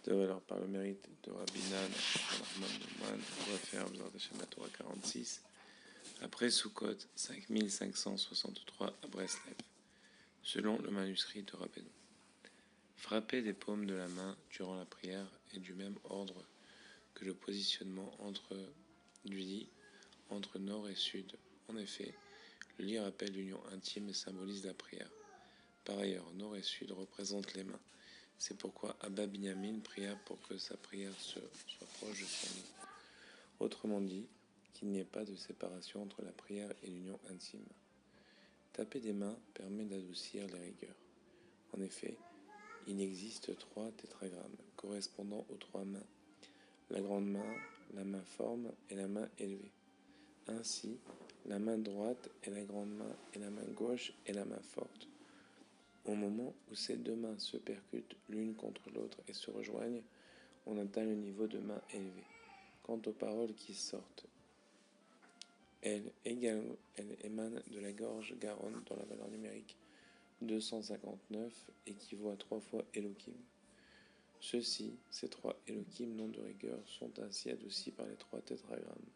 de valeur par le mérite de Rabbinan, Nachman on va faire la Torah 46. Après Sukkot, 5563 à Breslev, selon le manuscrit de Rabbeinu. Frapper des paumes de la main durant la prière est du même ordre que le positionnement du lit entre nord et sud. En effet, le lit rappelle l'union intime et symbolise la prière. Par ailleurs, nord et sud représentent les mains. C'est pourquoi Abba Binyamin pria pour que sa prière soit proche de son lit. Autrement dit, qu'il n'y ait pas de séparation entre la prière et l'union intime. Taper des mains permet d'adoucir les rigueurs. En effet, il existe 3 tétragrammes correspondant aux 3 mains. La grande main, la main forme et la main élevée. Ainsi, la main droite est la grande main et la main gauche est la main forte. Au moment où ces 2 mains se percutent l'une contre l'autre et se rejoignent, on atteint le niveau de main élevée. Quant aux paroles qui sortent, elles émanent de la gorge Garonne dont la valeur numérique 259 équivaut à 3 fois Elohim. Ces 3 Elohim, noms de rigueur, sont ainsi adoucis par les 3 tétragrammes.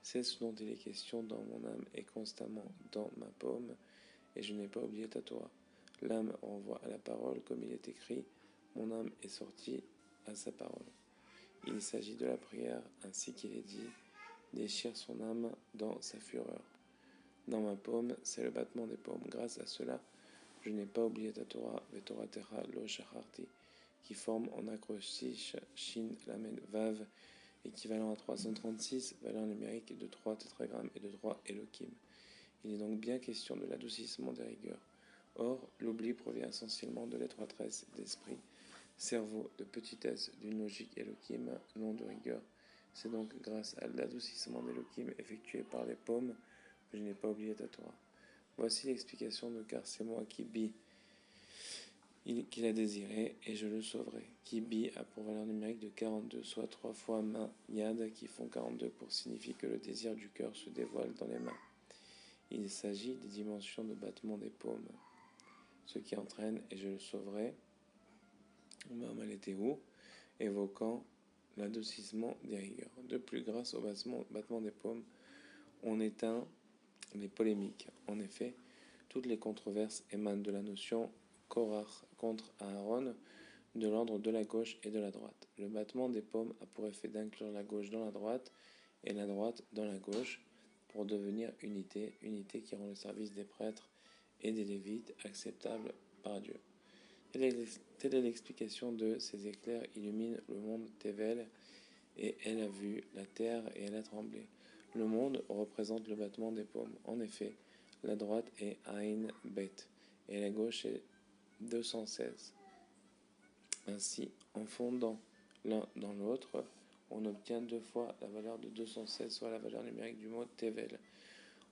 C'est ce dont il est question dans mon âme et constamment dans ma paume, et je n'ai pas oublié ta Torah. L'âme renvoie à la parole comme il est écrit, mon âme est sortie à sa parole. Il s'agit de la prière, ainsi qu'il est dit, déchire son âme dans sa fureur. Dans ma paume, c'est le battement des paumes. Grâce à cela, je n'ai pas oublié ta Torah, Vetoratecha lo shacharti, qui forme en acrostiche Shin Lamed Vav, équivalent à 336, valeur numérique de 3 tétragrammes et de 3 Elohim. Il est donc bien question de l'adoucissement des rigueurs. Or, l'oubli provient essentiellement de l'étroitesse d'esprit, cerveau de petitesse d'une logique Elohim, nom de rigueur. C'est donc grâce à l'adoucissement d'Elohim effectué par les paumes que je n'ai pas oublié ta Torah. Voici l'explication de car c'est moi qui bi qu'il a désiré et je le sauverai. Qui bi a pour valeur numérique de 42, soit 3 fois main yad qui font 42 pour signifier que le désir du cœur se dévoile dans les mains. Il s'agit des dimensions de battement des paumes, ce qui entraîne et je le sauverai, évoquant l'adoucissement des rigueurs. De plus, grâce au battement des paumes, on éteint les polémiques. En effet, toutes les controverses émanent de la notion Korach contre Aaron, de l'ordre de la gauche et de la droite. Le battement des paumes a pour effet d'inclure la gauche dans la droite et la droite dans la gauche pour devenir unité qui rend le service des prêtres et des lévites acceptable par Dieu. Telle est l'explication de ces éclairs illuminent le monde Tevel et elle a vu la terre et elle a tremblé. Le monde représente le battement des paumes. En effet, la droite est Ain Bet et la gauche est 216. Ainsi, en fondant l'un dans l'autre, on obtient 2 fois la valeur de 216, soit la valeur numérique du mot Tevel.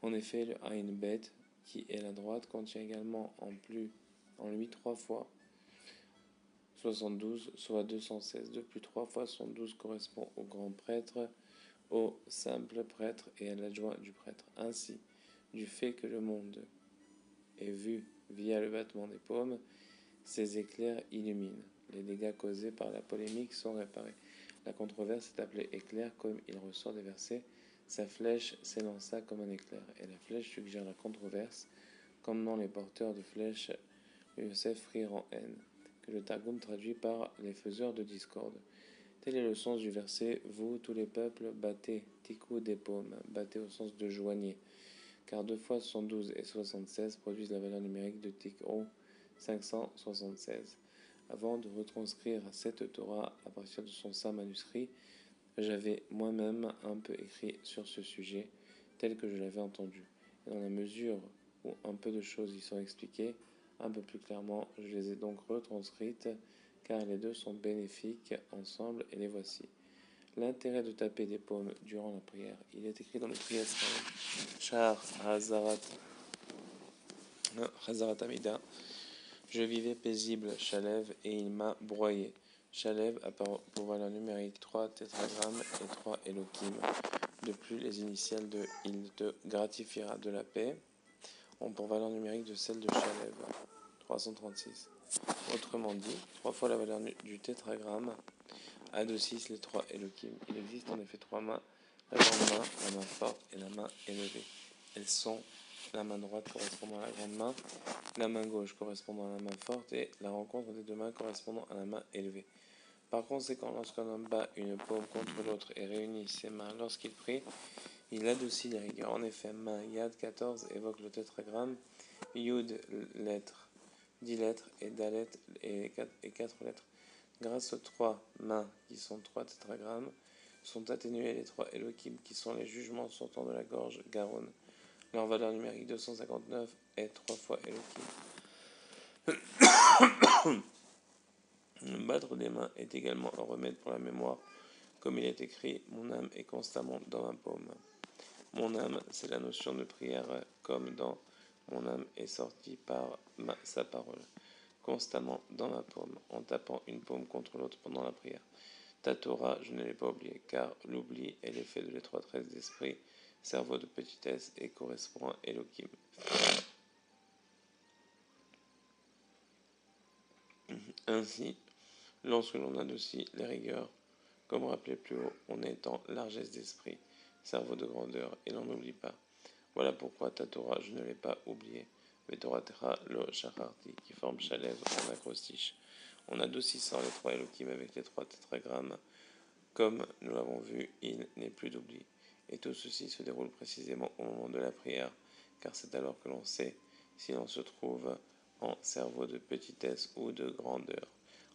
En effet, le Ain Bet, qui est la droite, contient également en lui 3 fois 72, soit 216. De plus, 3 fois 72 correspond au grand prêtre, au simple prêtre et à l'adjoint du prêtre. Ainsi, du fait que le monde est vu via le battement des paumes, ces éclairs illuminent. Les dégâts causés par la polémique sont réparés. La controverse est appelée éclair comme il ressort des versets. Sa flèche s'élança comme un éclair. Et la flèche suggère la controverse, comme dans les porteurs de flèches, Yosef rir en haine, que le Targum traduit par les faiseurs de discorde. Tel est le sens du verset « Vous, tous les peuples, battez, tikou des paumes », battez au sens de joignez, car 2 fois 72 et 76 produisent la valeur numérique de tikou 576. Avant de retranscrire cette Torah à partir de son saint manuscrit, j'avais moi-même un peu écrit sur ce sujet, tel que je l'avais entendu. Et dans la mesure où un peu de choses y sont expliquées, un peu plus clairement, je les ai donc retranscrites, car les deux sont bénéfiques ensemble, et les voici. L'intérêt de taper des paumes durant la prière. Il est écrit dans le Trias Shar Hazarat Amida. Je vivais paisible, Chalev, et il m'a broyé. Chalev a pour valeur numérique 3 tétragrammes et 3 Elohim. De plus, les initiales de il te gratifiera de la paix ont pour valeur numérique de celle de Chalev. 336. Autrement dit, 3 fois la valeur du tétragramme A de 6, les 3 Elohim. Il existe en effet 3 mains, la grande main, la main forte et la main élevée. Elles sont la main droite correspondant à la grande main, la main gauche correspondant à la main forte et la rencontre des deux mains correspondant à la main élevée. Par conséquent, lorsqu'un homme bat une paume contre l'autre et réunit ses mains lorsqu'il prie, il adoucit les rigueurs. En effet, main Yad 14 évoque le tétragramme, Yud lettres, 10 lettres et Dalet et 4 lettres. Grâce aux 3 mains qui sont 3 tétragrammes, sont atténués les 3 Elohim qui sont les jugements sortant de la gorge Garonne. Leur valeur numérique 259 est 3 fois Elohim. Le battre des mains est également un remède pour la mémoire. Comme il est écrit, mon âme est constamment dans ma paume. Mon âme, c'est la notion de prière comme dans mon âme est sortie par sa parole. Constamment dans ma paume, en tapant une paume contre l'autre pendant la prière. Ta Torah, je ne l'ai pas oublié, car l'oubli est l'effet de l'étroitesse d'esprit, cerveau de petitesse et correspond à Elohim. Ainsi, lorsque l'on adoucit les rigueurs, comme rappelé plus haut, on est en largesse d'esprit, cerveau de grandeur, et l'on n'oublie pas. Voilà pourquoi ta Torah, je ne l'ai pas oublié. Vetoratera lo shacharti, qui forme Chalev en acrostiche. En adoucissant les 3 Elohim avec les 3 tétragrammes, comme nous l'avons vu, il n'est plus d'oubli. Et tout ceci se déroule précisément au moment de la prière, car c'est alors que l'on sait si l'on se trouve en cerveau de petitesse ou de grandeur.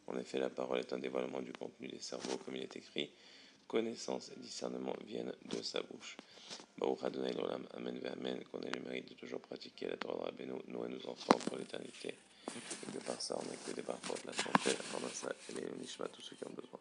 En effet, la parole est un dévoilement du contenu des cerveaux, comme il est écrit. Connaissance et discernement viennent de sa bouche. Baruch Adonai l'olam, amen ve amen, qu'on ait le mérite de toujours pratiquer la Torah de Rabbeinu, nous et nos enfants pour l'éternité. Et que par ça, on ait que des parfums de la santé, la parnassa et les nishma, tous ceux qui ont besoin.